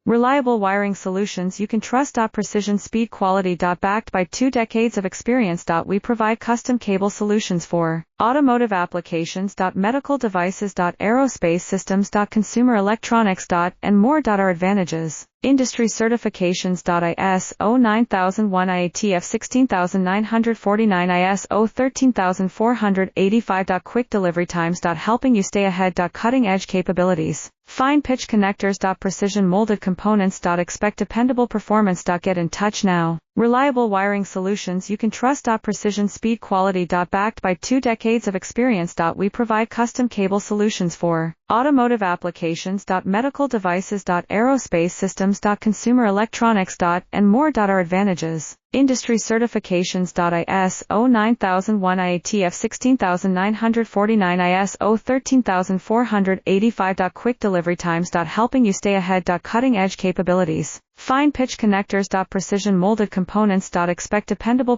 Reliable wiring solutions you can trust. Precision speed quality. Backed by 2 decades of experience. We provide custom cable solutions for automotive applications. Medical devices. Aerospace systems. Consumer electronics. And more. Our advantages. Industry certifications. ISO 9001 IATF 16949 ISO 13485. Quick delivery times. Helping you stay ahead. Cutting edge capabilities. Fine pitch connectors. Precision molded components. Expect dependable performance. Get in touch now. Reliable wiring solutions you can trust. Precision speed quality. Backed by 2 decades of experience. We provide custom cable solutions for automotive applications. Medical devices. Aerospace systems. Consumer electronics. And more. Our advantages. Industry certifications. ISO 9001 IATF 16949 ISO 13485. Quick delivery times. Helping you stay ahead. Cutting edge capabilities. Fine pitch connectors. Precision molded components. Expect dependable